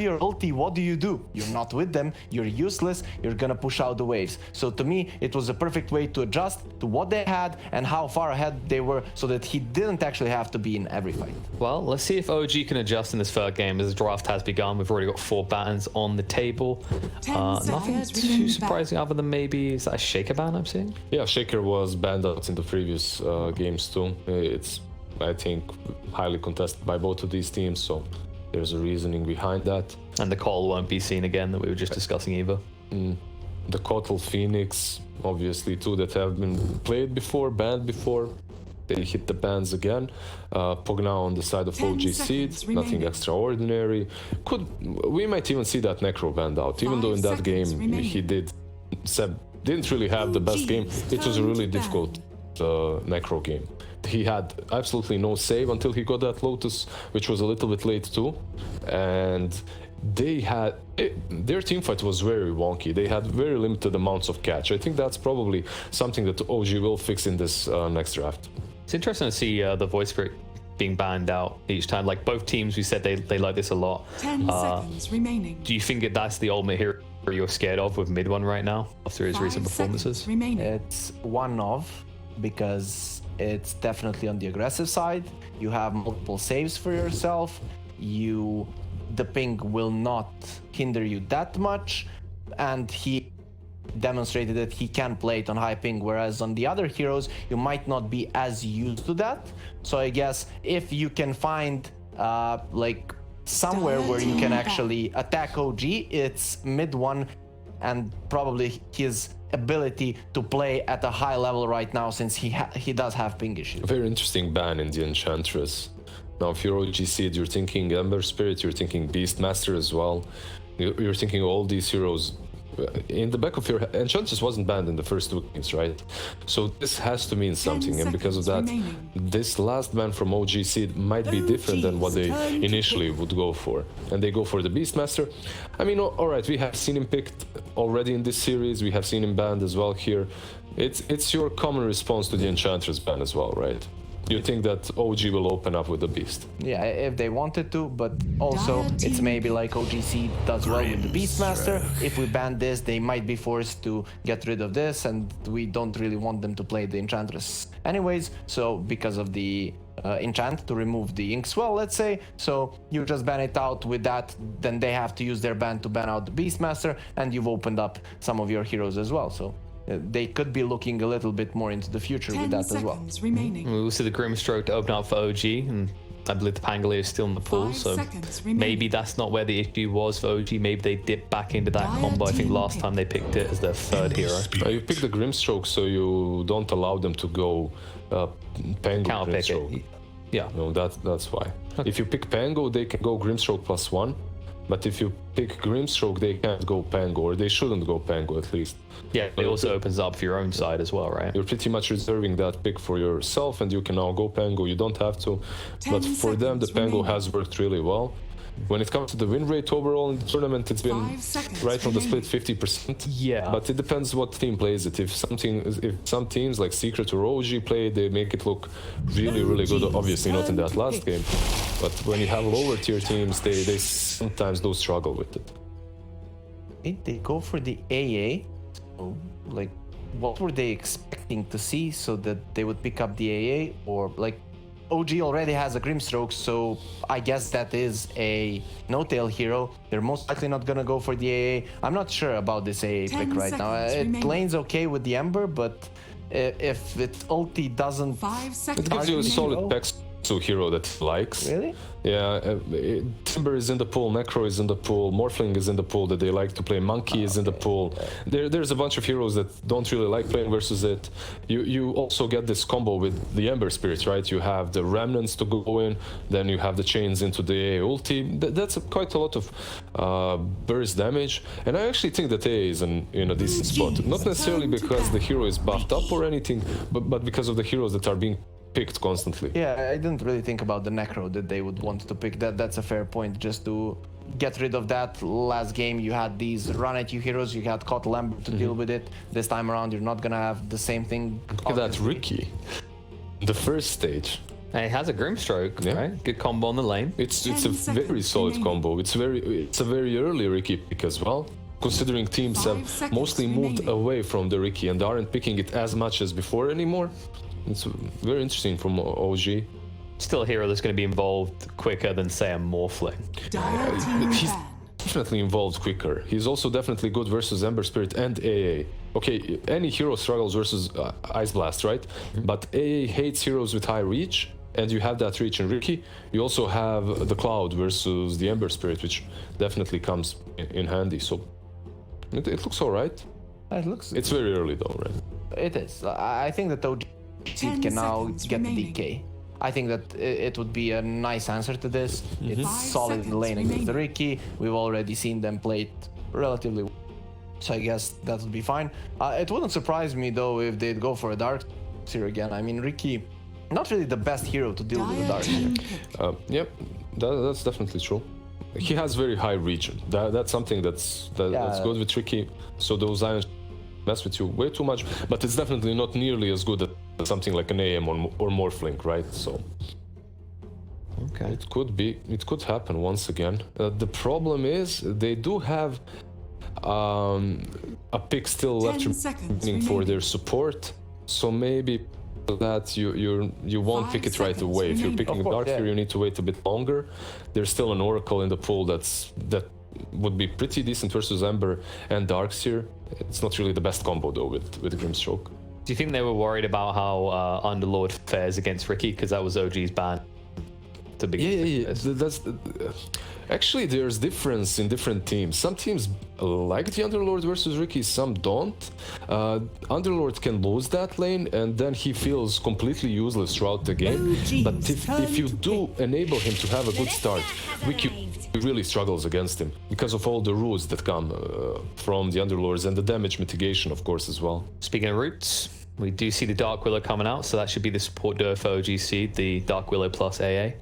your ulti, what do? You're not with them, you're useless, you're gonna push out the waves. So to me, it was a perfect way to adjust to what they had and how far ahead they were, so that he didn't actually have to be in every fight. Well, let's see if OG can adjust in this third game as the draft has begun. We've already got 4 bans on the table. Nothing too surprising other than maybe, is that a Shaker ban I'm seeing? Yeah, Shaker was banned out in the previous games too. It's, I think, highly contested by both of these teams, so there's a reasoning behind that. And the call won't be seen again that we were just discussing either. The Kotal Phoenix, obviously, two that have been played before, banned before. They hit the bans again. Pogna on the side of OG.Seed, nothing extraordinary. We might even see that Necro banned out, even though in that game he didn't really have the best game. It was a really difficult Necro game. He had absolutely no save until he got that Lotus, which was a little bit late too. And their teamfight was very wonky. They had very limited amounts of catch. I think that's probably something that OG will fix in this next draft. It's interesting to see the voice break being banned out each time. Like both teams, we said they like this a lot. 10 seconds remaining. Do you think that's the ultimate hero you're scared of with mid one right now after his recent performances? It's one of, because it's definitely on the aggressive side. You have multiple saves for yourself. The ping will not hinder you that much, and he demonstrated that he can play it on high ping, whereas on the other heroes you might not be as used to that. So I guess if you can find like somewhere where you can actually attack OG, it's mid one, and probably his ability to play at a high level right now, since he does have ping issues. A very interesting ban in the Enchantress. Now, if you're OG.Seed, you're thinking Ember Spirit, you're thinking Beastmaster as well. You're thinking all these heroes. In the back of your Enchantress wasn't banned in the first 2 games, right? So this has to mean something, and because of that, this last ban from OG.Seed might be different than what they initially would go for. And they go for the Beastmaster. I mean, alright, we have seen him picked already in this series, we have seen him banned as well here. It's your common response to the Enchantress ban as well, right? You think that OG will open up with the Beast? Yeah, if they wanted to, but also it's maybe like OG.Seed does well with the Beastmaster. If we ban this, they might be forced to get rid of this, and we don't really want them to play the Enchantress anyways. So because of the enchant to remove the Inkswell, let's say, so you just ban it out with that, then they have to use their ban to ban out the Beastmaster, and you've opened up some of your heroes as well. So they could be looking a little bit more into the future with that as well. We'll see the Grimstroke to open up for OG, and I believe the Pangolier is still in the pool, so maybe that's not where the issue was for OG. Maybe they dip back into that combo. I think last time they picked it as their third hero. You pick the Grimstroke, so you don't allow them to go Pango Grimstroke. Yeah. No, that's why. Okay. If you pick Pango, they can go Grimstroke +1. But if you pick Grimstroke, they can't go Pango, or they shouldn't go Pango at least. Yeah, it also opens up for your own side as well, right? You're pretty much reserving that pick for yourself, and you can now go Pango. You don't have to. But for them, the Pango has worked really well. When it comes to the win rate overall in the tournament, it's been right from the split 50%. Yeah. But it depends what team plays it. If some teams like Secret or OG play, they make it look really, really good. Obviously not in that last game. But when you have lower tier teams, they sometimes do struggle with it. They go for the AA. So, like, what were they expecting to see so that they would pick up the AA? Or like, OG already has a Grimstroke, so I guess that is a no-tail hero. They're most likely not gonna go for the AA. I'm not sure about this AA pick right now. It lanes okay with the Ember, but if its ulti doesn't... It gives you a solid Pex hero that he likes. Really? Yeah, Timber is in the pool, Necro is in the pool, Morphling is in the pool that they like to play, Monkey is in the pool. There's a bunch of heroes that don't really like playing versus it. You also get this combo with the Ember Spirits, right? You have the Remnants to go in, then you have the Chains into the AA ulti. That's quite a lot of burst damage, and I actually think that AA is in a decent spot. Not necessarily because the hero is buffed up or anything, but because of the heroes that are being picked constantly. Yeah, I didn't really think about the Necro that they would want to pick. That's a fair point, just to get rid of that. Last game you had these run at you heroes, you had Kotal Ember to deal with it. This time around you're not gonna have the same thing. Look at that Ricky. The first stage. And it has a Grimstroke, Yeah. right? Good combo on the lane. It's a 10 very seconds solid remaining. combo. It's a very early Ricky pick as well. Considering teams 5 have seconds mostly moved remaining. away from the Ricky and aren't picking it as much as before anymore. It's very interesting from OG. Still a hero that's going to be involved quicker than, say, a Morphling. Dire team He's ban. definitely involved quicker. He's also definitely good versus Ember Spirit and AA. Okay, any hero struggles versus Ice Blast, right? But AA hates heroes with high reach, and you have that reach in Ricky. You also have the Cloud versus the Ember Spirit, which definitely comes in handy. So it looks alright. It looks. It's very early though, right? It is. I think that OG.Seed 10 can now seconds get the remaining. DK. I think that it would be a nice answer to this. It's 5 solid in the seconds lane against the remaining. Ricky. We've already seen them play it relatively well. So I guess that would be fine. It wouldn't surprise me though if they'd go for a Dark here again. I mean, Ricky, not really the best hero to deal with the Dire Dark. team pick. Yep, that's definitely true. He has very high reach. That's something that's Yeah. good with Ricky. So those Iron mess with you way too much, but it's definitely not nearly as good as something like an AM or Morphling, right? So Okay. it could happen once again. The problem is they do have a pick still 10 left seconds remaining for remaining. their support, so maybe that you won't 5 pick it right seconds away. If you're remaining. picking Of course, Dark here, yeah. you need to wait a bit longer. There's still an Oracle in the pool that would be pretty decent versus Ember and Darks here. It's not really the best combo though with Grimstroke. Do you think they were worried about how Underlord fares against Ricky? Because that was OG's ban to begin Yeah. with. That's actually there's difference in different teams. Some teams like the Underlord versus Ricky, some don't. Underlord can lose that lane and then he feels completely useless throughout the game. OG's But if turn you to do enable him to have a good start, Ricky really struggles against him because of all the roots that come from the Underlords and the damage mitigation, of course, as well. Speaking of roots, we do see the Dark Willow coming out, so that should be the support duo for OG.Seed, the Dark Willow plus AA.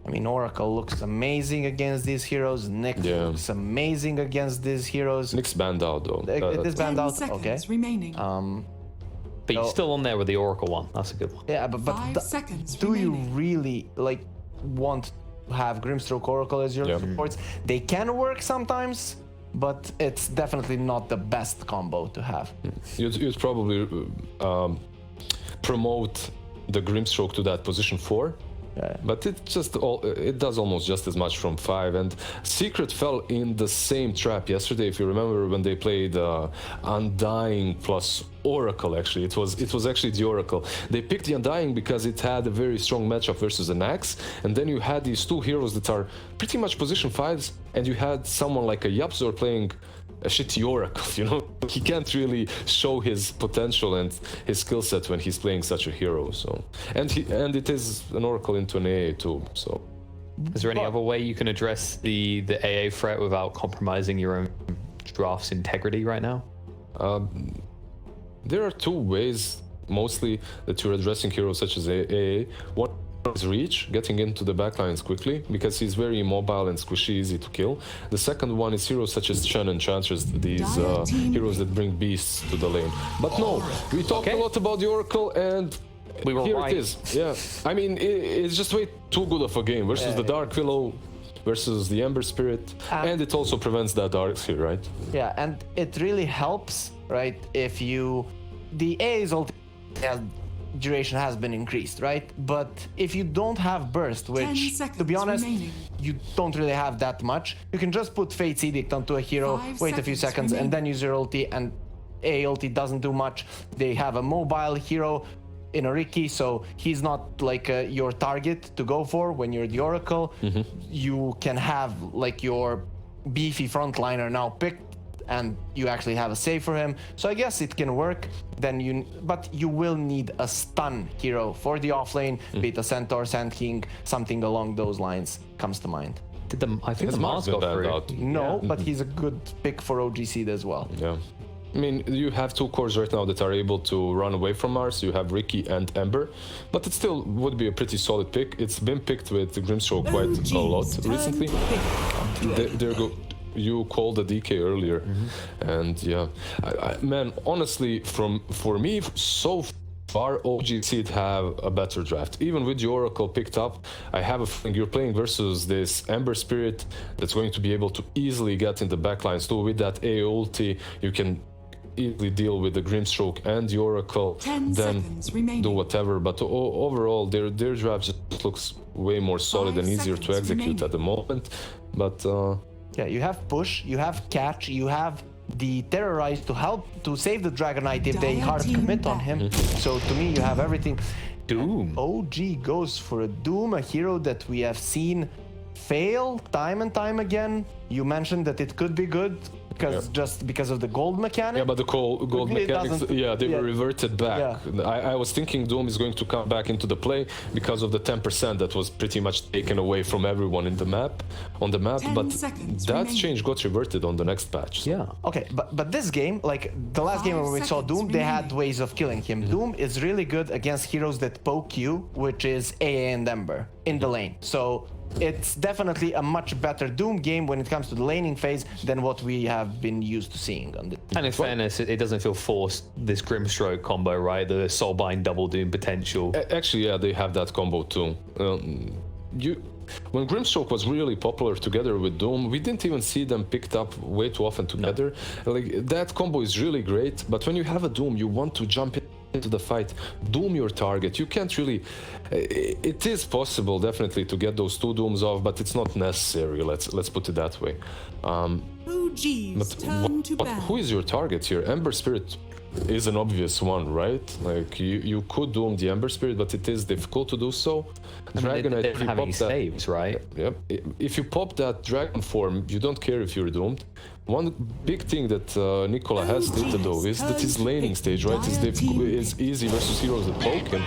I mean, Oracle looks amazing against these heroes. Nick Yeah. looks amazing against these heroes. Nick's banned out though. It is 10 banned out. seconds Okay. remaining. But you're Oh. still on there with the Oracle one. That's a good one. Yeah, but 5 seconds do you remaining. really want to have Grimstroke Oracle as your Yeah. supports? They can work sometimes, but it's definitely not the best combo to have. You'd probably promote the Grimstroke to that position 4. Yeah. But it does almost just as much from 5. And Secret fell in the same trap yesterday. If you remember when they played Undying plus Oracle, actually it was actually the Oracle. They picked the Undying because it had a very strong matchup versus an Axe, and then you had these two heroes that are pretty much position 5s, and you had someone like a Yapzor playing a shitty Oracle, you know? He can't really show his potential and his skill set when he's playing such a hero. So, and it is an Oracle into an AA too. So, Is there any But- other way you can address the AA threat without compromising your own draft's integrity right now? there are two ways mostly that you're addressing heroes such as AA. One is reach, getting into the backlines quickly because he's very immobile and squishy, easy to kill. The second one is heroes such as Chen and Enchantress, these heroes that bring beasts to the lane. But no, we talked a lot about the Oracle and We were here right. it is. Yeah, I mean it's just way too good of a game versus the Dark Willow versus the Ember Spirit, and it also prevents that Darks here, right? Yeah, and it really helps, right? If the A's duration has been increased, right? But if you don't have burst, 10 which to seconds be honest, remaining. you don't really have that much, you can just put Fate's Edict onto a hero, 5 wait a few seconds seconds, and remaining. then use your ulti, and A ulti doesn't do much. They have a mobile hero in a Ricky, so he's not like your target to go for when you're the Oracle. You can have like your beefy frontliner now picked, and you actually have a save for him. So I guess it can work. But you will need a stun hero for the offlane, be it a Centaur, Sand King, something along those lines comes to mind. I think Has the Mars Mars been got banned through. out? No, but he's a good pick for OG.Seed as well. Yeah. I mean, you have two cores right now that are able to run away from Mars. You have Ricky and Ember, but it still would be a pretty solid pick. It's been picked with Grimstroke quite a lot OG's recently. turn to pick. There go. You called the DK earlier, and yeah, man, honestly, for me so far, OG.Seed have a better draft. Even with the Oracle picked up, I have a feeling you're playing versus this Ember Spirit that's going to be able to easily get in the backlines too. With that A ulti, you can easily deal with the Grimstroke and the Oracle, 10 then seconds remaining. do whatever. But overall, their draft just looks way more solid 5 and easier to seconds execute remaining. at the moment. But Yeah, you have push, you have catch, you have the terrorize to help to save the Dragon Knight if they Dire hard team commit on back. him. So to me, you have everything. Doom. OG goes for a Doom, a hero that we have seen fail time and time again. You mentioned that it could be good because just because of the gold mechanic. yeah, but the gold It mechanics, doesn't- yeah, they yeah. were reverted back. Yeah. I was thinking Doom is going to come back into the play because of the 10% that was pretty much taken away from everyone in the map, on the map. 10 But seconds that remaining. change got reverted on the next patch. Yeah. Okay, but this game, like the last game 5 when we saw seconds Doom, they had remaining. ways of killing him. Doom is really good against heroes that poke you, which is AA and Ember in the lane. So it's definitely a much better Doom game when it comes to the laning phase than what we have been used to seeing on the. And in fairness, it doesn't feel forced, this Grimstroke combo, right? The Soulbind double Doom potential. Actually, yeah, they have that combo too. When Grimstroke was really popular together with Doom, we didn't even see them picked up way too often together. Like that combo is really great, but when you have a Doom, you want to jump into the fight, Doom your target. You can't really. It is possible, definitely, to get those two Dooms off, but it's not necessary. Let's put it that way. OG's But turn to battle. who is your target here? Ember Spirit is an obvious one, right? Like you could Doom the Ember Spirit, but it is difficult to do so. Dragon they Knight, don't if you have any pop that, saves, right? yep. If you pop that dragon form, you don't care if you're doomed. One big thing that Nicola has stated though is that his laning stage, right, is easy versus heroes that poke him.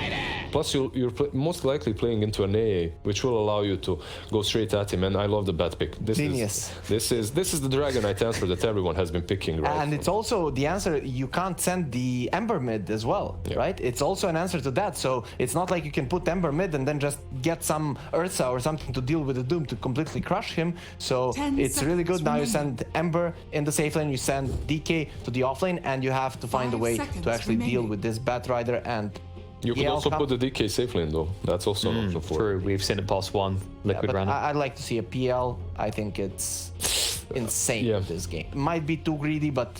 Plus, you're most likely playing into an AA, which will allow you to go straight at him. And I love the bat pick. Genius. This is the Dragon Knight answer that everyone has been picking, right? And it's also the answer. You can't send the Ember mid as well, Yeah. right? It's also an answer to that. So it's not like you can put Ember mid and then just get some Ursa or something to deal with the Doom to completely crush him. So 10 it's really good. seconds Now you remaining. send Ember in the safe lane, you send DK to the off lane, and you have to find a 5 way seconds to actually deal remaining. with this Bat Rider and. You could Yeah, also I'll put the DK safe lane though. That's also an option for it. True, we've seen it past one. Yeah, Liquid but random. I'd like to see a PL. I think it's insane Yeah. this game. Might be too greedy, but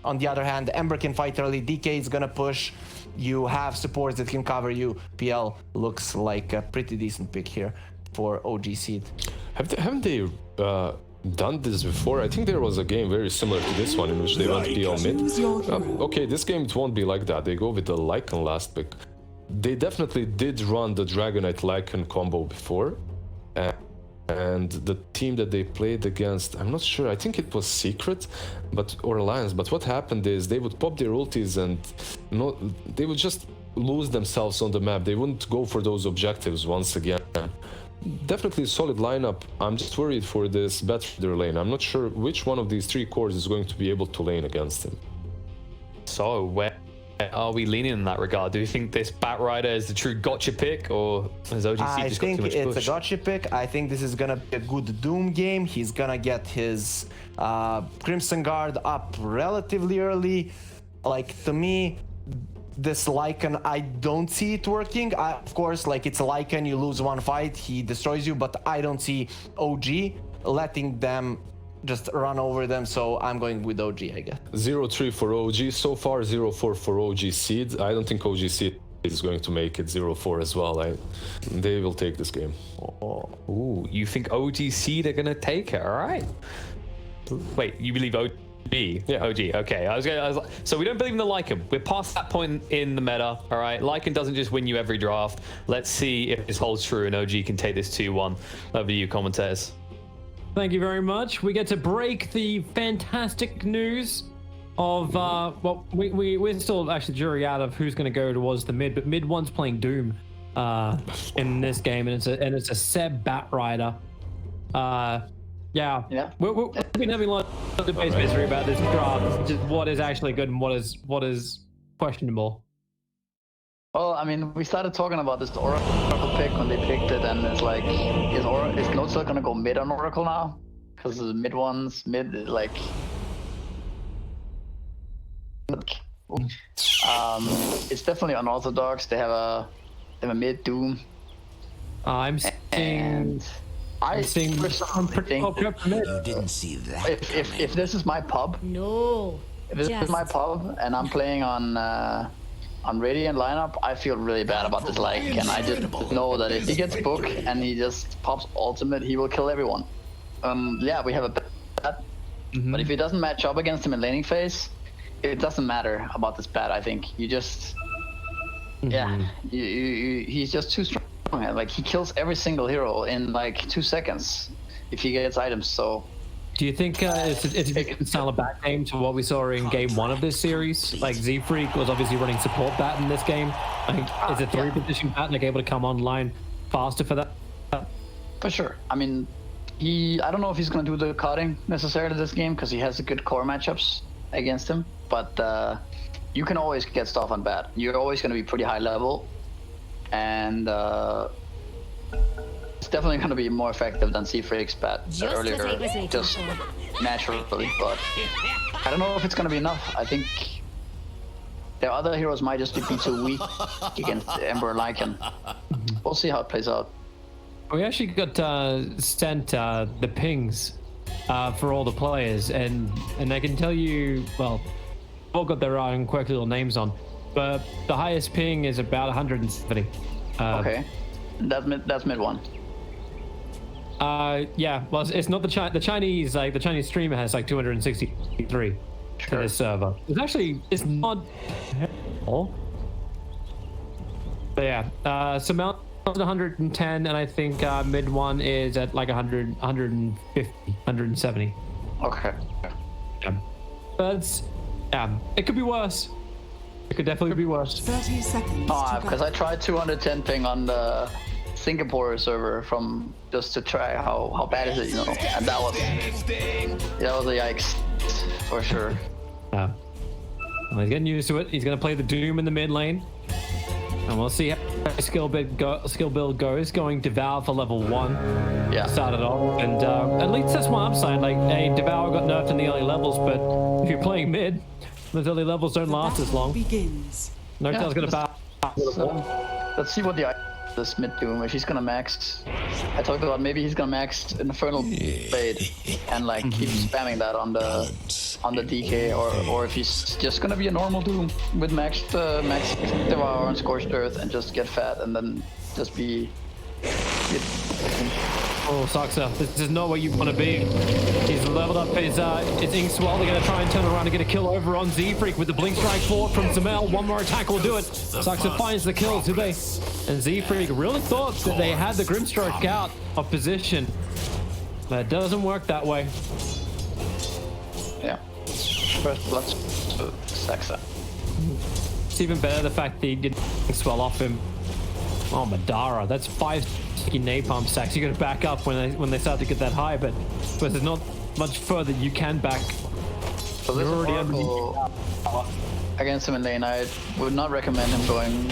on the other hand, Ember can fight early. DK is gonna push. You have supports that can cover you. PL looks like a pretty decent pick here for OG.Seed. Haven't they done this before? I think there was a game very similar to this one in which they went PL mid. Choose your hero. Okay, this game it won't be like that. They go with the Lycan last pick. They definitely did run the Dragon Knight Lycan combo before. And the team that they played against, I'm not sure, I think it was Secret or Alliance, but what happened is they would pop their ultis and they would just lose themselves on the map. They wouldn't go for those objectives once again. Definitely a solid lineup. I'm just worried for this Batrider lane. I'm not sure which one of these three cores is going to be able to lane against him. So where are we leaning in that regard? Do you think this Bat Rider is the true gotcha pick, or has OG.Seed I just got think too much it's push? a gotcha pick. I think this is gonna be a good Doom game. He's gonna get his Crimson Guard up relatively early. Like, to me, this Lycan, I don't see it working. Of course, like, it's a Lycan, you lose one fight, he destroys you, but I don't see OG letting them just run over them, so I'm going with OG, I guess. 0-3 for OG. So far, 0-4 for OG.Seed. I don't think OG.Seed is going to make it 0-4 as well. They will take this game. Ooh, you think OG.Seed are gonna take it? All right. Wait, you believe OG? Yeah. OG. Okay. I was like, so we don't believe in the Lycan. We're past that point in the meta. All right. Lycan doesn't just win you every draft. Let's see if this holds true and OG can take this 2-1. Over to you, commentators. Thank you very much. We get to break the fantastic news of well, we're still actually jury out of who's going to go towards the mid, but mid one's playing Doom in this game, and it's a Seb Bat Rider. Yeah. We've been having a lot of debate history about this draft, just what is actually good and what is questionable. Well, I mean, we started talking about this Oracle pick when they picked it, and it's like, is Note gonna go mid on Oracle now? Because the mid ones, like, It's definitely unorthodox. They have a mid Doom, I'm seeing. and I seeing some pretty think well prepped mid. You didn't see that. if this is my pub, No. if this is my pub, and I'm playing on Radiant lineup, I feel really bad about this like, and I just know that if he gets book and he just pops ultimate, he will kill everyone. Yeah, we have a bet, but if he doesn't match up against him in laning phase, it doesn't matter about this bat. I think you just, yeah, he's just too strong. Like he kills every single hero in like 2 seconds if he gets items. So. Do you think it's a style of bat game to what we saw in game 1 of this series? Like Z-Freak was obviously running support bat in this game. Like, is it 3-position bat like able to come online faster for that? For sure. I mean, I don't know if he's going to do the cutting necessarily this game because he has the good core matchups against him. But you can always get stuff on bat. You're always going to be pretty high level, and it's definitely going to be more effective than Z-Freak's bat earlier, just naturally. But I don't know if it's going to be enough. I think their other heroes might just be too weak against Ember Lycan. We'll see how it plays out. We actually got sent the pings for all the players, and I can tell you, well, all got their own quirky little names on, but the highest ping is about 170. Okay, that's mid one. Yeah, well, it's not the Chinese, like the Chinese streamer has like 263 to this server. It's not terrible. But yeah, so Mount 110, and I think mid one is at like 100, 150, 170. Okay. Yeah. But it could be worse. It could definitely be worse. 30 seconds. Because I tried 210 ping on the Singapore server from just to try how bad is it, you know, and that was a yikes for sure. Well, he's getting used to it. He's gonna play the Doom in the mid lane, and we'll see how skill build goes. Going Devour for level 1. Yeah. Started off, and at least that's one upside. Like, hey, Devour got nerfed in the early levels, but if you're playing mid, those early levels don't last as long. Begins. Noctel's gonna bow. Let's see what this mid Doom, if he's gonna max. I talked about maybe he's gonna max Infernal Blade and like keep spamming that on the DK, or if he's just gonna be a normal Doom with max Devour and Scorched Earth and just get fat and then just be. Oh, Saxa, this is not where you want to be. He's leveled up his Inkswell. They're going to try and turn around and get a kill over on Z-Freak with the Blink Strike forward from Zamel. One more attack will do it. Saxa finds the kills, do they? And Z-Freak really thought that they had the Grimstroke out of position. But it doesn't work that way. Yeah. First blood to Saxa. It's even better the fact that he didn't swell off him. Oh, Madara, that's 5 napalm stacks. You got to back up when they start to get that high, but there's not much further you can back. So this Oracle against him in lane, I would not recommend him going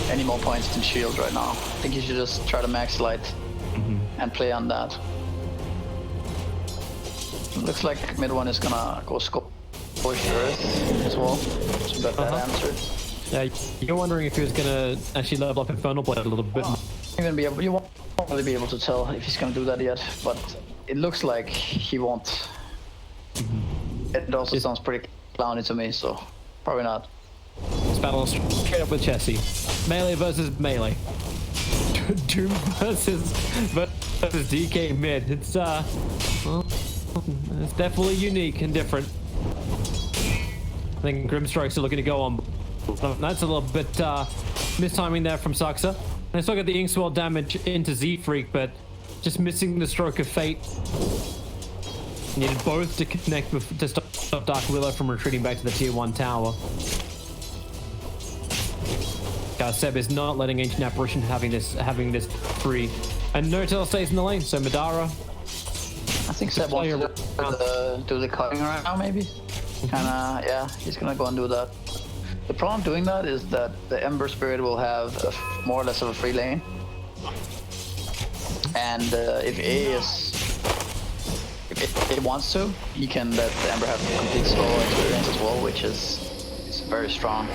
any more points than shield right now. I think he should just try to max light and play on that. Looks like mid one is gonna go Scorched Earth as well. So got that answered. Yeah, you're wondering if he was gonna actually level up Infernal Blade a little bit. You won't really be able to tell if he's gonna do that yet, but it looks like he won't. It also sounds pretty clowny to me, so probably not. This battle is straight up with Chessie. Melee versus melee. Doom versus DK mid. It's well, it's definitely unique and different. I think Grimstrokes are looking to go on. That's a little bit mistiming there from Saxa. And I still got the Inkswell damage into Z-Freak, but just missing the Stroke of Fate. Needed both to connect to stop Dark Willow from retreating back to the tier 1 tower. Seb is not letting Ancient Apparition having this free. And Notel stays in the lane, so Madara. I think Seb wants to do the cutting right now, maybe. Kinda, yeah, he's gonna go and do that. The problem doing that is that the Ember Spirit will have more or less of a free lane. And if if it wants to, he can let Ember have complete solo experience as well, which is very strong.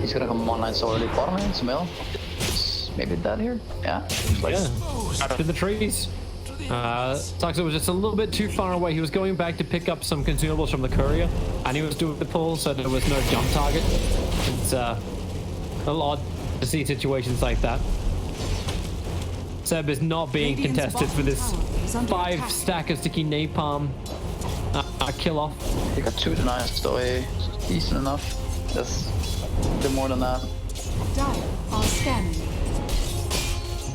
He's gonna come online so early. Bottom lane, Smell. Maybe that here? Yeah. Like, To the trees. Toxic was just a little bit too far away. He was going back to pick up some consumables from the courier, and he was doing the pull, so there was no jump target. It's a little odd to see situations like that. Seb is not being contested for this 5 stack of sticky napalm kill off. he got 2 denies, so decent enough. That's a bit more than that. Dire are scanning.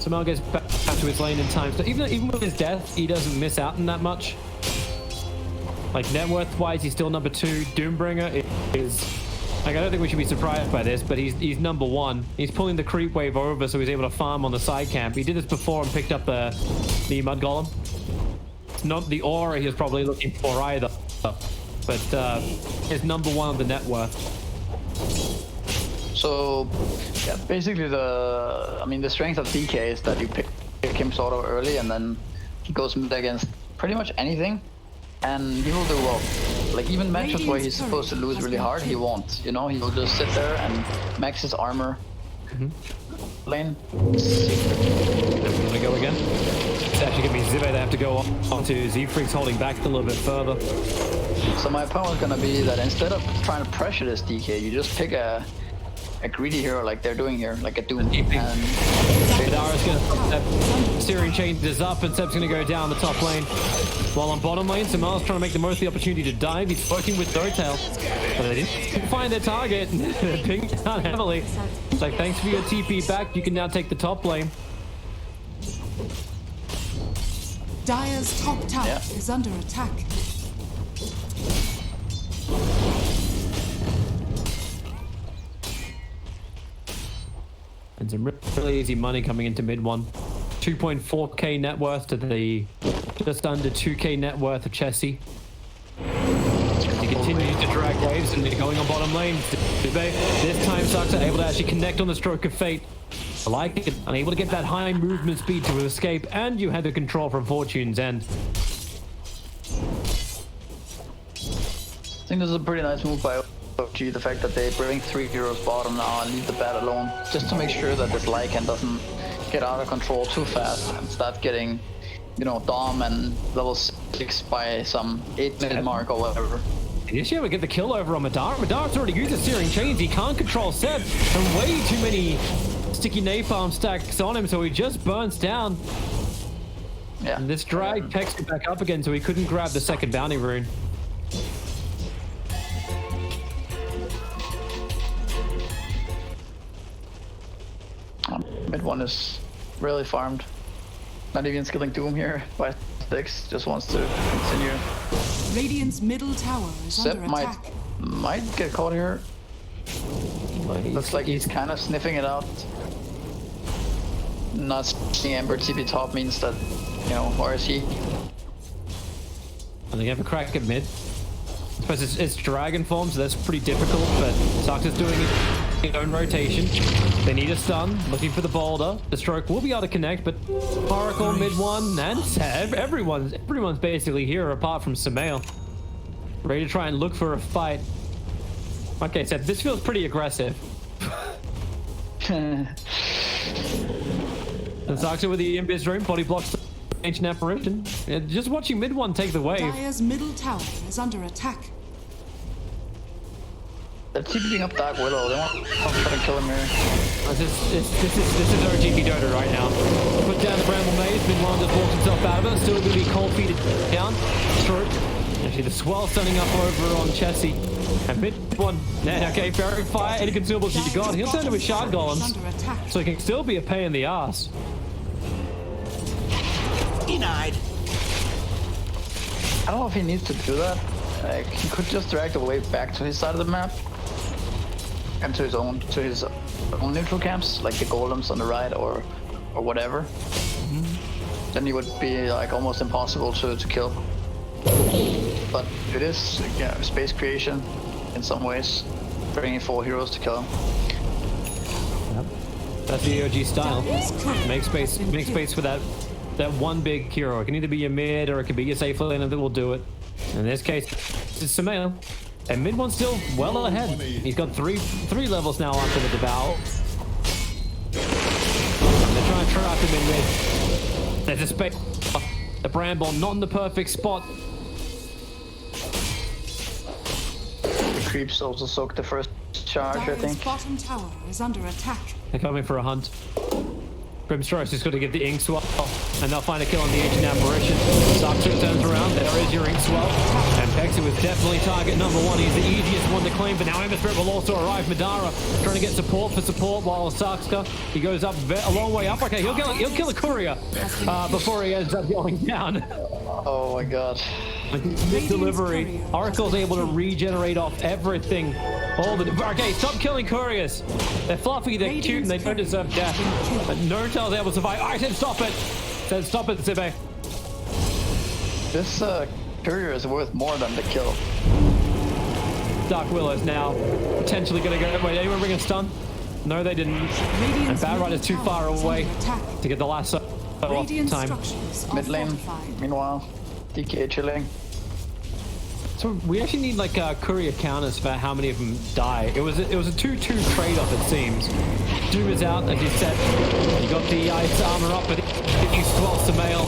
Samel gets back to his lane in time. So even with his death, he doesn't miss out on that much. Like net worth wise, he's still number 2. Doombringer is like, I don't think we should be surprised by this, but he's number 1. He's pulling the creep wave over, so he's able to farm on the side camp. He did this before and picked up the mud golem. It's not the aura he was probably looking for either, but is number 1 on the net worth. So, yeah, basically the strength of DK is that you pick him sort of early, and then he goes mid against pretty much anything, and he will do well. Like even matches where he's supposed to lose really hard, he won't. You know, he will just sit there and max his armor. Lane. I'm gonna go again. It's actually gonna be Zive that have to go on to Z-Freak's holding back a little bit further. So my plan was gonna be that instead of trying to pressure this DK, you just pick a greedy hero like they're doing here, like a Doom. And Dara's gonna Searing changes up, and Seb's gonna go down the top lane. While on bottom lane, Samal's trying to make the most of the opportunity to dive. He's working with Dotail, but they didn't find their target. Pinged down heavily. It's like, thanks for your TP back. You can now take the top lane. Dire's top tower is under attack. And some really easy money coming into mid 1. 2.4k net worth to the just under 2k net worth of Chessie. He continues to drag waves and going on bottom lane. This time Sucks are able to actually connect on the stroke of fate. I like it. Unable to get that high movement speed to escape, and you had the control from Fortune's End. I think this is a pretty nice move by OG, the fact that they bring 3 heroes bottom now and leave the bat alone, just to make sure that this Lycan doesn't get out of control too fast and start getting, you know, Dom and level 6 by some 8-minute mark or whatever. Did she ever get the kill over on Madara? Madara's already used his Searing Chains. He can't control Seb, and way too many sticky napalm stacks on him, so he just burns down. Yeah. And this drag pecks him back up again, so he couldn't grab the second bounty rune. Mid 1 is really farmed. Not even skilling Doom here by 6, just wants to continue. Radiant's middle tower is Seb under attack. might get caught here. Looks like he's kind of sniffing it out. Not seeing Ember TP top means that, you know, where is he? I think I have a crack at mid. I suppose it's dragon form, so that's pretty difficult, but Sox is doing his own rotation. They need a stun, looking for the boulder. The stroke will be able to connect, but Oracle mid 1 and Seb, everyone's basically here apart from Samael. Ready to try and look for a fight. Okay, Seb, this feels pretty aggressive. And Sox with the Imbiz room, body blocks the ancient apparition. Just watching mid 1 take the wave. Dire's middle tower is under attack. They're keeping up Dark Willow. They want to try to kill him here. This is OG Dota right now. Put down the Bramble Maze. Mid 1 just walks himself out of it. Still going to be cold feet down. Stroke. Actually, the swell stunning up over on Chessie. And mid 1. Okay, Fairy Fire. Any consumables you got. He'll turn to his Shard Golems. So he can still be a pain in the ass. Denied. I don't know if he needs to do that. Like, he could just drag the wave back to his side of the map. And to his own neutral camps, like the golems on the right or whatever. Then he would be like almost impossible to kill. But it is, yeah, space creation in some ways, bringing 4 heroes to kill him. That's the OG style. Make space for that that one big hero. It can either be your mid or it can be your safe laner that will do it. In this case, it's Sumail. And mid one's still well ahead. He's got three levels now after the Devour. And they're trying to trap him in mid. There's a space. The Bramble not in the perfect spot. The creeps also soak the first charge, I Dire's think. bottom tower is under attack. They're coming for a hunt. Grimstrike's just got to get the ink swell, and they'll find a kill on the ancient apparition. Darkseid turns around, there is your ink swell. And Pexi was definitely target number one. He's the easiest one to claim, but now Ember Spirit will also arrive. Madara trying to get support for support while Sakska, he goes up a long way up. Okay, he'll kill a courier before he ends up going down. Oh my god. Mid delivery, Oracle's able to regenerate off everything. Okay, stop killing couriers. They're fluffy, they're cute, and they don't deserve death. But Nurtle's able to survive. I said stop it. Said stop it, Zibe. This courier is worth more than the kill. Dark Willow's now potentially gonna go. Wait, anyone bring a stun? No, they didn't. And Bad Rider's too far away to get the last time. Mid lane, meanwhile, DK chilling. So we actually need like courier counters for how many of them die. It was a 2-2 trade-off, it seems. Doom is out, as you said. You got the ice armor up, but you swell Sumail.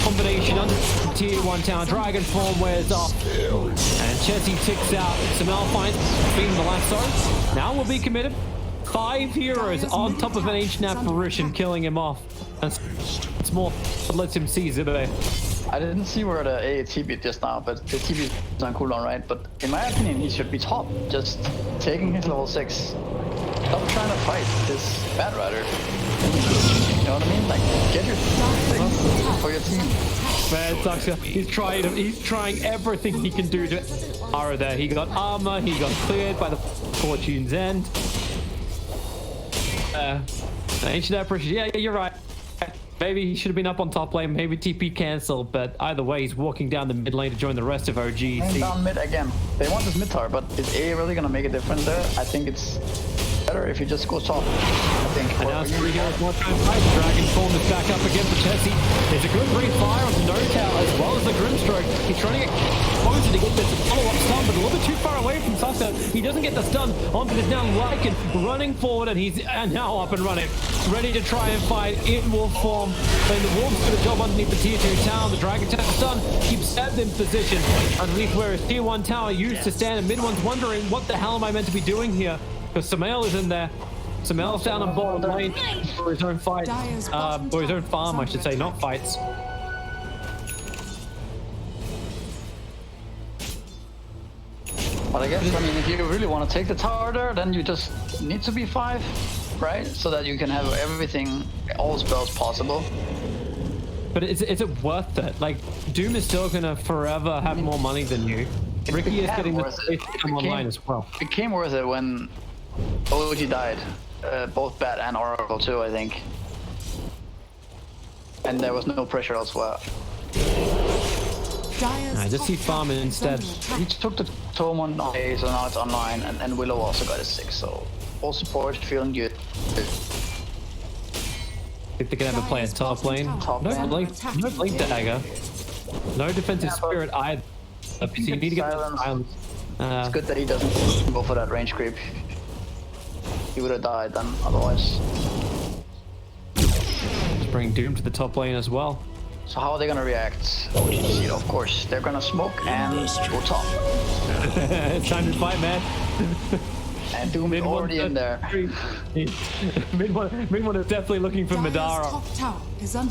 Combination under tier 1 tower. Dragon form wears off. And Chessie ticks out. Sumail finds being the lasso. Now we'll be committed. 5 heroes on top of an ancient apparition, killing him off. And it's more that lets him see Zibe. I didn't see where the AAT beat just now, but the TB is on cooldown, right? But in my opinion, he should be top, just taking his level 6. Stop trying to fight this Bad Rider. You know what I mean? Like, get your thing for your team. Man, Sakska, he's trying everything he can do to Ara there. He got armor, he got cleared by the Fortune's End. Ancient Apparition, yeah, you're right. Maybe he should have been up on top lane, maybe TP cancelled, but either way, he's walking down the mid lane to join the rest of OG.Seed. Lane down mid again. They want this mid tower, but is A really gonna make a difference there? I think it's better if you just go top. I think. And now 3 heroes more time fight. Dragon form is back up again for Chessie. There's a good breathe fire on the No Tower as well as the Grimstroke. He's trying to get closer to get this follow-up stun, but a little bit too far away from Sakska. He doesn't get the stun on, but it's now Lycan running forward, and he's now up and running. Ready to try and fight in wolf form. Then the wolf's got a job underneath the tier 2 tower. The Dragon Tower stun keeps Seb in position underneath where his tier 1 tower used to stand, and mid one's wondering, what the hell am I meant to be doing here? Because Sumail is in there. Sumail's down on bottom lane for his own fight. For his own farm, I should say, not fights. But I guess, I mean, if you really want to take the tower there, then you just need to be 5, right? So that you can have everything, all spells possible. But is it worth it? Like, Doom is still gonna forever have more money than you. Ricky is getting the space to come online as well. It became worth it when OG died. Both Bat and Oracle too, I think. And there was no pressure elsewhere. I just see farming instead. He took the Tome on A, so now it's online, and Willow also got a 6, so all support feeling good. Think they can ever play a top lane? No blink dagger. No defensive spirit either. So you need to get the silence. It's good that he doesn't go for that range creep. He would have died then, otherwise. Let's bring Doom to the top lane as well. So how are they gonna react? OG.Seed, of course. They're gonna smoke and go top. It's time to fight, man. And Doom is already in there. Mid one is definitely looking for Madara.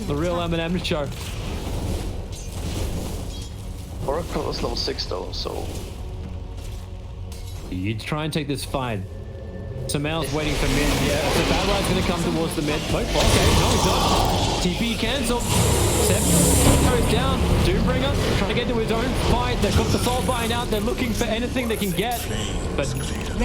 The real Eminem show. Oracle is level 6 though, so... You try and take this fight. Sumail's waiting for mid, yeah. So Bad Ride's gonna come towards the mid. Oh, okay, no, he's not. TP cancelled. Seb goes down. Doombringer trying to get to his own fight. They've got the soul bind out. They're looking for anything they can get. But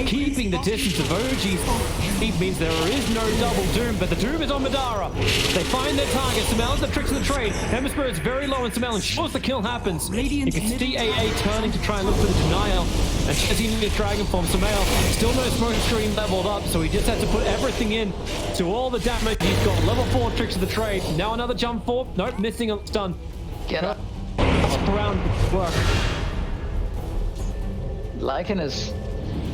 keeping the distance of OG.Seed means there is no double Doom, but the Doom is on Madara. They find their target. Sumail's the tricks of the trade. Ember Spirit's very low in Sumail, and once the kill happens, you can see AA turning to try and look for the denial. And Chessie needs Dragon Form. Sumail still no smoke screen leveled up, so he just has to put everything in to all the damage. He's got level 4 tricks of the trade. Now another jump forward. Nope, missing a stun. Get up. Around work. Lycan is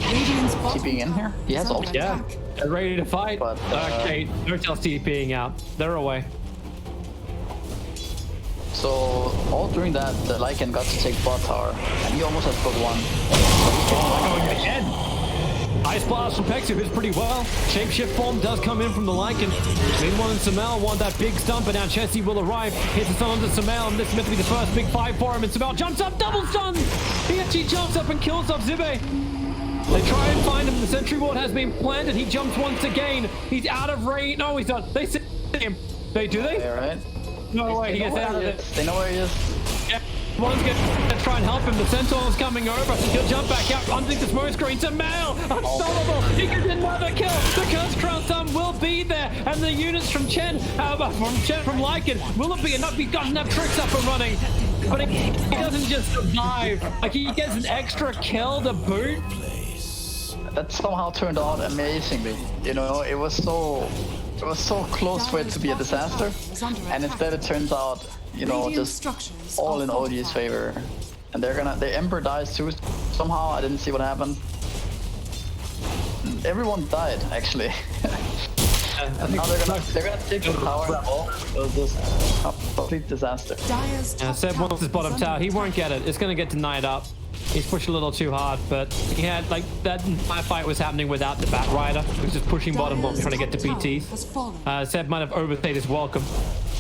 Radiant's bottom keeping in here. tower He is has under ult. Yeah, attack. they're ready to fight. But, Okay, no TLC being out. They're away. So all during that, the Lycan got to take bot tower, and he almost has book 1. Going again. Ice Blast from Pexu hits pretty well. Shapeshift form does come in from the Lycan. Meanwhile, and Samel want that big stump, but now Chessie will arrive. Hits a stun onto Samel, and this is meant to be the first big fight for him. And Samel jumps up, double stun! He actually jumps up and kills off Zibe. They try and find him. The sentry ward has been planted. He jumps once again. He's out of range. No, he's not. They see him. They do they? Yeah, right? No way. He gets out of it. They know where he is. Yeah. One's gonna try and help him. The Centaur's coming over. He'll jump back out underneath the smoke screen. Samel, unstoppable. He gets another kill. The Curse Crown Sun will be there, and the units from from Lycan, will it be enough? He got enough tricks up and running, but he doesn't just survive. Like he gets an extra kill to boot. That somehow turned out amazingly. You know, it was so close for it to be a disaster, and instead it turns out, you know, just all in OG's favor. And the Emperor dies too. Somehow I didn't see what happened. Everyone died actually. And now they're gonna take the tower. It was just a complete disaster. Seb wants his bottom tower. He won't get it. It's gonna get denied up. He's pushed a little too hard, but he had like that fight was happening without the Bat Rider, which is pushing bottom trying to get to BTs. Seb might have overstayed his welcome.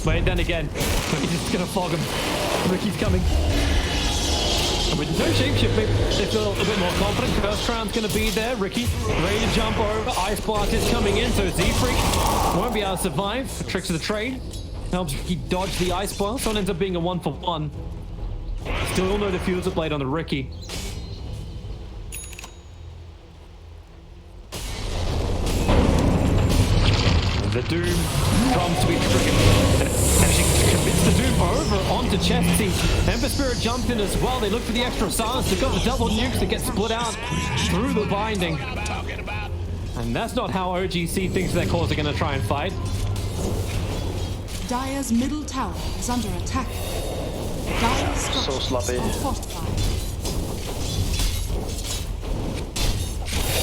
But then again, he's just gonna fog him. Ricky's coming. And with no shapeshift, they feel a little bit more confident. Curse Crown's gonna be there. Ricky ready to jump over. Ice Blast is coming in, so Z-Freak won't be able to survive. Tricks of the trade helps Ricky dodge the Ice Blast, so it ends up being a 1-for-1. Still no diffuser blade on the Ricky. The Doom comes to be triggered. And she commits the Doom over onto Chessie. Ember Spirit jumped in as well. They look for the extra silence. They've got the double nukes that get split out through the binding. And that's not how OG.Seed thinks their cores are going to try and fight. Dire's middle tower is under attack. Dire's So sloppy. are fortified.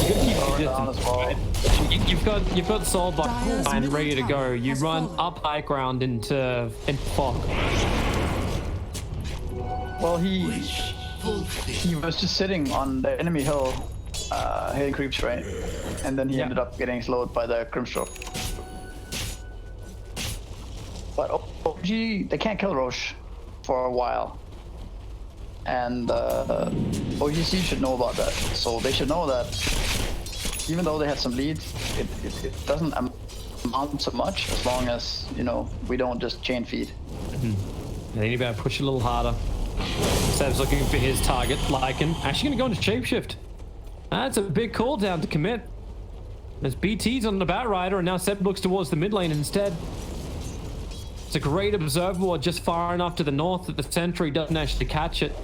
You gotta keep your Down distance. as well. You've got Soul Bind ready to go. You run up high ground into fog. Well, he was just sitting on the enemy hill, hitting creeps, right? And then he ended up getting slowed by the Grimstroke. But OG, they can't kill Roche for a while. And OG.Seed should know about that. So they should know that even though they have some leads, it doesn't amount to much as long as, you know, we don't just chain feed. They need to push a little harder. Seb's looking for his target, Lycan. Actually going to go into Shapeshift. That's a big cooldown to commit. There's BTs on the Bat Rider, and now Seb looks towards the mid lane instead. It's a great observer just far enough to the north that the sentry doesn't actually catch it.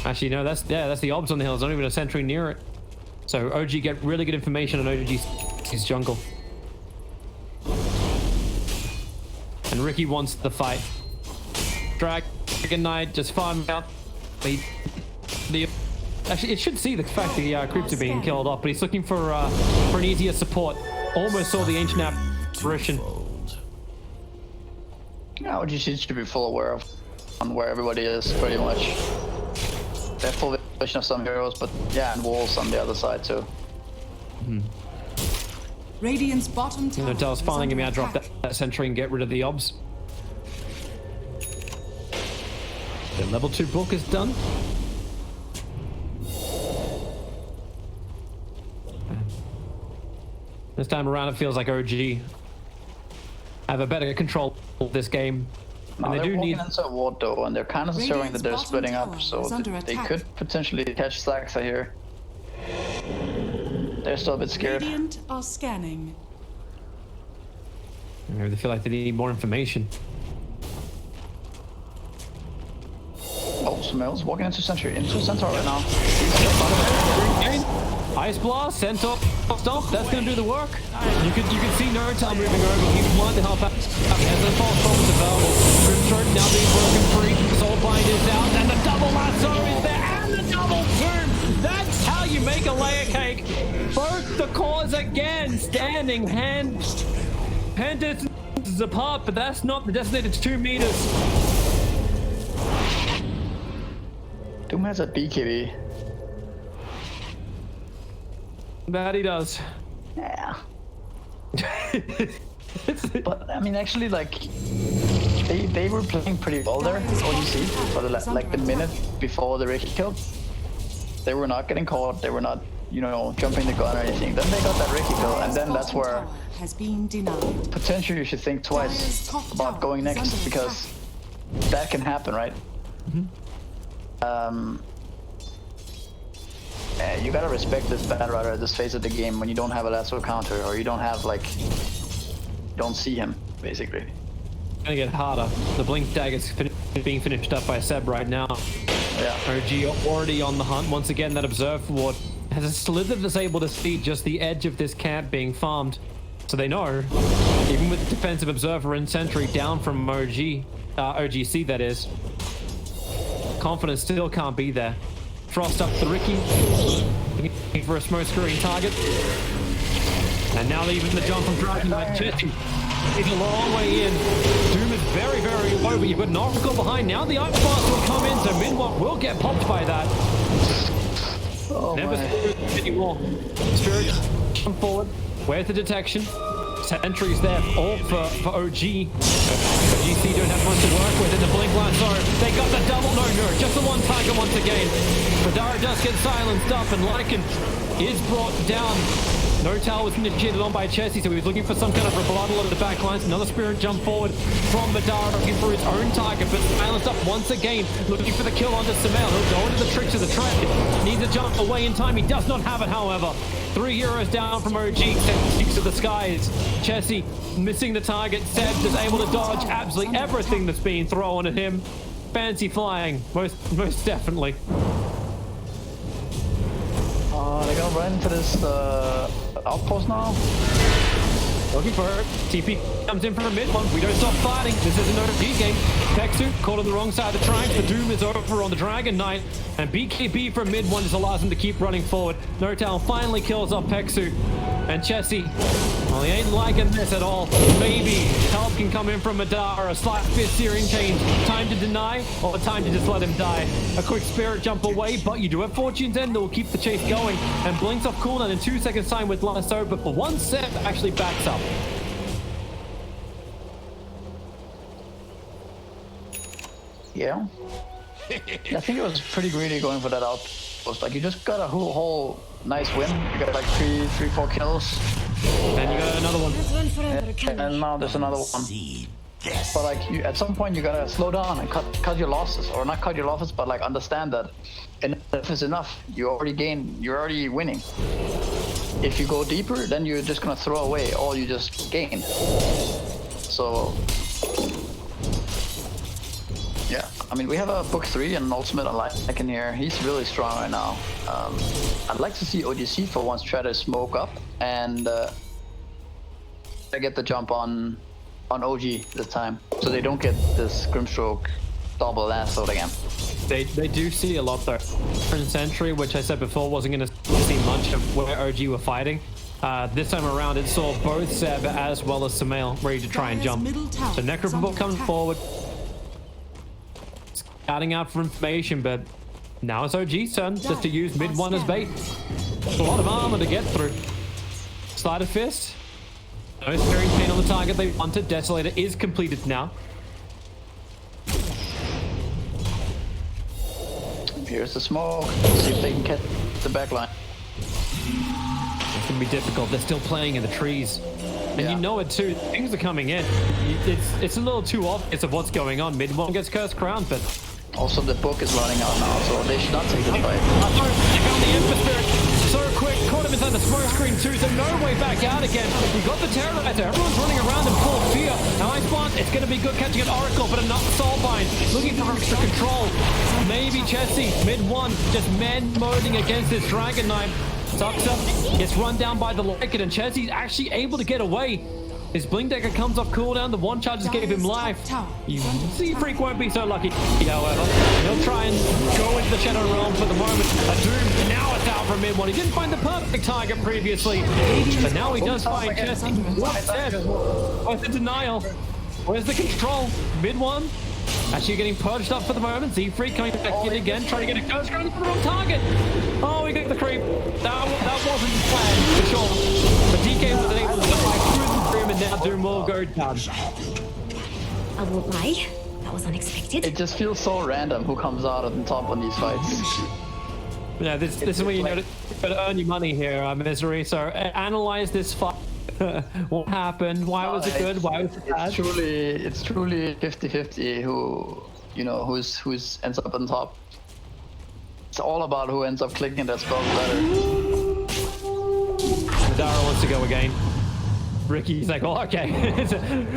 Actually, no, that's the obs on the hill. There's not even a sentry near it. So OG get really good information on OG's jungle. And Ricky wants the fight. Dragon Knight just farming out. Actually, it should see the fact the creeps are being killed off, but he's looking for an easier support. Almost saw the ancient apparition. Yeah, OG.Seed should be full aware of on where everybody is, pretty much. They have full vision of some heroes, but yeah, and walls on the other side too. Radiant's bottom tower. Notel's finally gonna be able to drop that sentry and get rid of the obs. The level 2 book is done. This time around, it feels like OG have a better control of this game. No, And they they're do walking need. into a ward though, and they're kind of showing that they're Radiant's splitting bottom up, tower so is under they attack. could potentially catch Slaxa here. They're still a bit scared. Radiant are scanning. Maybe they feel like they need more information. Oh, Smells walking into Centaur right now. Ice Blast, Centaur, Stomp, that's going to do the work. You can see Naruto moving over. He wanted to help out. As the false bomb is available. Grimstroke now being broken free. Soulbind is out, and the double lasso is there, and the double tomb. That's how you make a layer cake. Both the cores again standing hand distances apart, but that's not the designated 2 meters. Doom has a BKB. That he does. Yeah. But I mean, actually, like they were playing pretty well there. OG.Seed for the like the minute before the Ricky kill. They were not getting caught. They were not, you know, jumping the gun or anything. Then they got that Ricky kill, and then that's where potentially you should think twice about going next, because that can happen, right? You gotta respect this bad rider at this phase of the game when you don't have a lasso counter, or you don't have like, don't see him basically. Gonna get harder. The blink dagger's being finished up by Seb right now. Yeah. OG already on the hunt. Once again, that Observe Ward has a slither that's able to see just the edge of this camp being farmed. So they know, even with Defensive Observer and Sentry down from OG.Seed that is, confidence still can't be there. Frost up the Ricky, looking for a smoke screen target. And now even the jump from Dragon Knight Jesse. He's a long way in. Doom is very, very low, but you've got an Oracle behind. Now the Ice Blast will come in, so Minwalk will get popped by that. Oh, never anymore. Spirit, come forward. Where's the detection? Sentry's there, all for OG. OG.Seed don't have much to work with in the blink line. Sorry, they got the double. No, just the one target once again. Madara does get silenced up, and Lycan is brought down. No tower was initiated on by Chessie, so he was looking for some kind of rebuttal of the back lines. Another Spirit jump forward from Madara, looking for his own target, but silenced up once again, looking for the kill onto Samel. He'll go into the tricks of the trap. Needs a jump away in time. He does not have it, however. 3 heroes down from OG, six to the skies. Chessie missing the target. Seb is able to dodge absolutely everything that's being thrown at him. Fancy flying, most definitely. They're gonna run into this outpost now. Looking for her. TP comes in from a mid one. We don't stop fighting. This is an OG game. Pexu caught on the wrong side of the tracks. The Doom is over on the Dragon Knight. And BKB from mid one just allows him to keep running forward. Notal finally kills off Pexu. And Chessie, well, he ain't liking this at all. Maybe help can come in from Madara. A slight fist searing change. Time to deny, or time to just let him die. A quick Spirit jump away, but you do have Fortune's End that will keep the chase going. And blinks off cooldown in 2 seconds time with Lasso, but for one Seb actually backs up. Yeah. I think it was pretty greedy going for that outpost. Like, you just got a whole nice win. You got like three, 4 kills. Then you got another one. And now there's another one. But like, at some point you gotta slow down and cut your losses, or not cut your losses, but like understand that enough is enough. You already gained. You're already winning. If you go deeper, then you're just gonna throw away all you just gained. So. Yeah, I mean, we have a book 3 and an ultimate on Lycan here. He's really strong right now. I'd like to see OG.Seed for once try to smoke up and get the jump on OG this time, so they don't get this Grimstroke double lassoed again. They do see a lot though. In Sentry, which I said before wasn't going to see much of where OG were fighting. This time around, it saw both Seb as well as Samel ready to try and jump. So Necropable comes forward. Scouting out for information, but now it's OG's turn just to use mid one as bait. It's a lot of armor to get through. Sleight of Fist. No Searing Pain on the target they wanted. Desolator is completed now. Here's the smoke. Let's see if they can catch the back line. It's gonna be difficult. They're still playing in the trees. And you know it too. Things are coming in. It's a little too obvious of what's going on. Mid one gets Cursed Crown, but also the book is running out now, so they should not take the fight. They found the Emperor Spirit so quick. Caught him inside the smoke screen too, so no way back out again. You got the Terrorizer. Everyone's running around in full fear. Now Ice Blast, it's going to be good catching an Oracle, but enough Soulbind. Looking for extra control. Maybe Chessie, mid one, just man-moding against this Dragon Knight. Suxer gets run down by the Lycan, and Chessie's actually able to get away. His Blink Dagger comes off cooldown. The one charge just gave him life. You see, Freak won't be so lucky. However, he'll try and go into the Shadow Realm for the moment. A Doom, now it's out from mid one. He didn't find the perfect target previously, but now he does find Jessie. What's that? Where's the denial? Where's the control? Mid one. Actually getting purged up for the moment. Z-Freak coming back in again, trying to get a curse going for the wrong target. Oh, we got the creep. That wasn't planned for sure. But DK wasn't able to get back through the Doom, and now Doom will go down. I won't lie, that was unexpected. It just feels so random who comes out on top on these fights. Yeah, this is where you know to earn your money here, Misery. So analyze this fight. What happened? Why was it good? Why was it bad? It's truly 50-50 who, you know, who's ends up on top. It's all about who ends up clicking that spell better. Dara wants to go again. Ricky's like, oh, okay.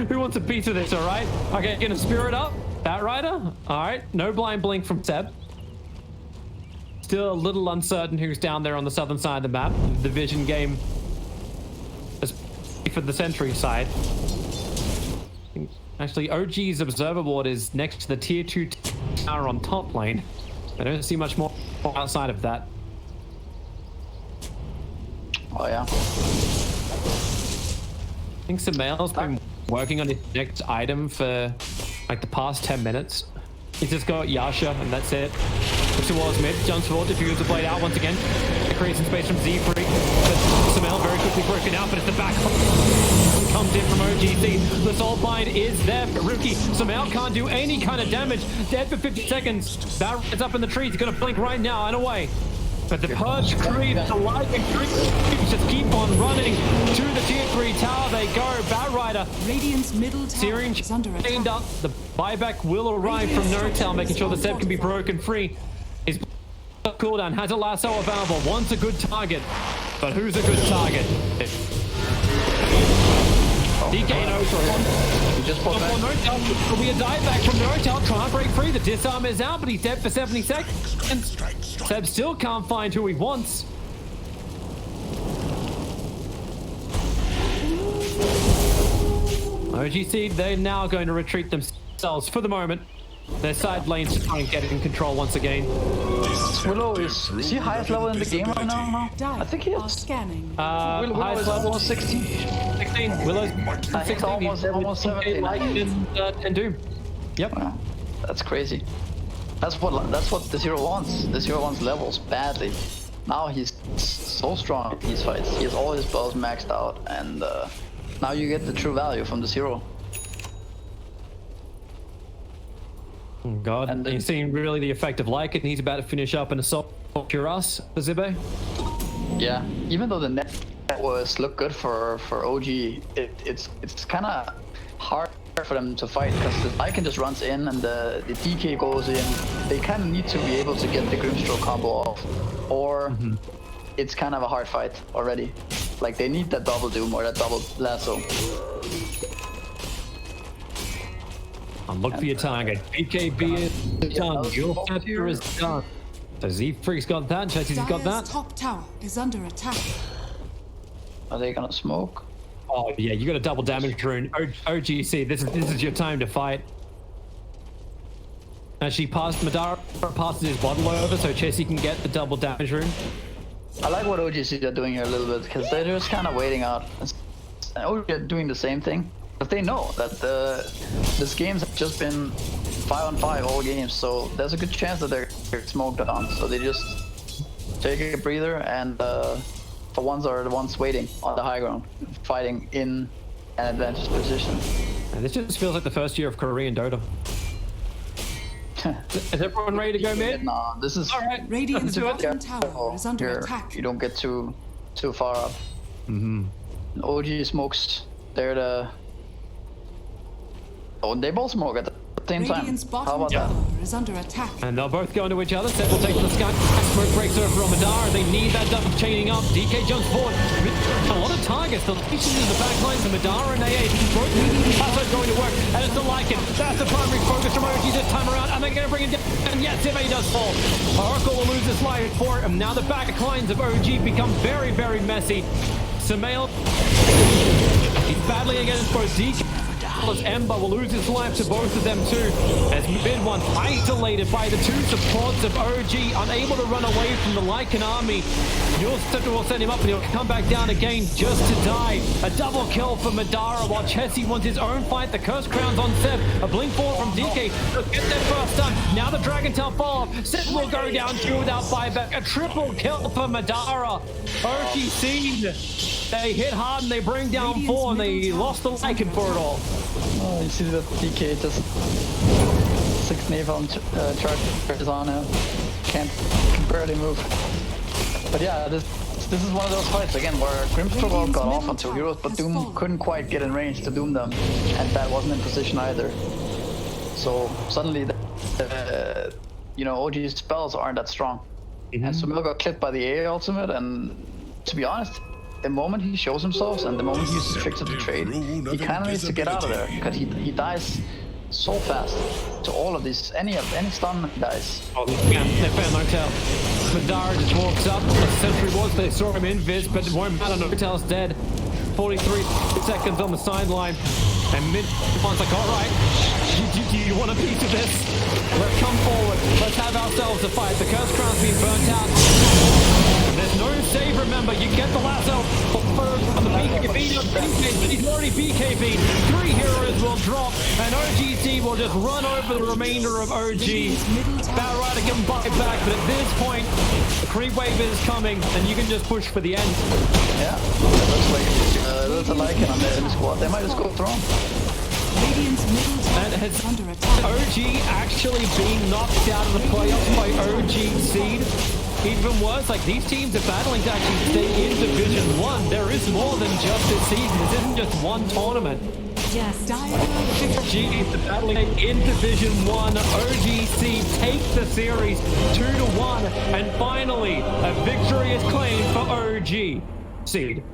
Who wants a piece of this, all right? Okay, gonna spirit up. Batrider? All right, no blind blink from Seb. Still a little uncertain who's down there on the southern side of the map. The vision game for the Sentry side. Actually, OG's observer board is next to the tier 2 tower on top lane. I don't see much more outside of that. Oh yeah. I think Samael's been working on his next item for like the past 10 minutes. He's just got Yasha and that's it. Looks towards mid, jumps forward, diffuses the blade out once again. Creates some space from Z-Freak. Samael very quickly broken out, but it's the back comes in from OG.Seed. The Soul Bind is there for Rookie. Samael can't do any kind of damage. Dead for 50 seconds. That is up in the trees. He's gonna blink right now and away. But the Purge creeps, the lightning creeps just keep on running to the tier 3 tower. They go. Batrider. Radiant's middle tower is under Chained attack. up. The buyback will arrive from No-Tail, making sure the Zeb can be broken free. His cooldown has a lasso available. Wants a good target. But who's a good target? DK No-Tail. You just put back. No-Tail. Will be a dive back from No-Tail. Trying to break free. The disarm is out, but he's dead for 70 seconds. Seb still can't find who he wants. OG.Seed, they're now going to retreat themselves for the moment. Their side lanes to try and get it in control once again. Willow is he highest level in the game right now? No? I think he is. Scanning. Willow highest is level almost 16. 16. Willow's 16. almost 17. And Doom. Yep. Wow, that's crazy. That's what the Zero wants. The Zero wants levels badly. Now he's so strong in these fights. He has all his spells maxed out, and now you get the true value from the Zero. Oh God, and you're seeing really the effect of Lycan. He's about to finish up an assault cure us for Zibbe. Yeah, even though the net was look good for OG, it's kind of hard for them to fight because the Lycan just runs in and the DK goes in. They kind of need to be able to get the Grimstroke combo off, or it's kind of a hard fight already. Like they need that double Doom or that double lasso. Look for your target. BKB is done. Your factor is done. So Z-Freak's got that. Chetty's got that. Top tower is under attack. Are they gonna smoke? Oh yeah, you got a double damage rune. OG.Seed, this is your time to fight. Actually, Madara passes his bottle over so Chessie can get the double damage rune. I like what OG.Seed are doing here a little bit because they're just kind of waiting out. And OG are doing the same thing. But they know that this game's have just been 5-on-5 all games, so there's a good chance that they're smoked on. So they just take a breather, and the ones are the ones waiting on the high ground, fighting in an advantage position. And this just feels like the first year of Korean Dota. Is everyone ready to go mid? No, this is all right. Radiant's bottom tower is under attack. You don't get too far up. OG smokes. They're the. Oh, they both smoke at the same time. Radiant's How bottom about that? tower is under attack. And they'll both go into each other. Set will take to the sky. Smoke breaks over on Madara. They need that double chaining up. DK jumps forward. A lot of targets. The leashes in the back lines. The Madara and AA. Both also going to work. And it's the Lycan. That's the primary focus from OG this time around. And they're going to bring it down. And yes, Tive does fall. Oracle will lose his life for it. And now the back lines of OG become very, very messy. Sumail, he's battling against both DK. Ember will lose his life to both of them too, as mid one isolated by the two supports of OG, unable to run away from the Lycan army. You'll send him up and he'll come back down again just to die. A double kill for Madara while Chessie wants his own fight. The Curse Crown's on Seb. A blink forward from DK. They'll get their first stun. Now the Dragon Tail fall off. Seb will go down two without buyback. A triple kill for Madara. OG.Seed. They hit hard and they bring down 4 and they lost the Lycan for it all. Oh, you see that DK just 6 napalm charges on him. Can barely move. But yeah, this is one of those fights again where Grimstroke got off on 2 heroes, but Doom couldn't quite get in range to Doom them, and that wasn't in position either. So suddenly, OG's spells aren't that strong, and Sumail got clipped by the AA ultimate. And to be honest, the moment he shows himself and the moment he uses tricks of the trade, he kind of needs to get out of there because he dies so fast to all of these. Any stun he dies. Oh, yeah, they found Notel. Madara just walks up. The sentry was, they saw him invis, but it won't matter. Notel's dead. 43 seconds on the sideline. And mid-one's like, all right, do you want a piece of this? Let's come forward. Let's have ourselves a fight. The Curse Crown's being burnt out. There's no save, remember. You get the lasso on the BKB, but he's already BKB. 3 heroes will drop, and OG.Seed will just run over the remainder of OG. Battle Rider can buy back, but at this point, the creep wave is coming, and you can just push for the end. Yeah, it looks like there's a Lycan on there in the squad. They might just go throne. Radiant's middle tower And has is under attack. OG actually being knocked out of the playoffs by OG.Seed? Even worse, like these teams are battling to actually stay in Division 1. There is more than just this season. This isn't just one tournament. Just OG is battling in Division 1. OG.Seed take the series 2-1. And finally, a victory is claimed for OG.Seed.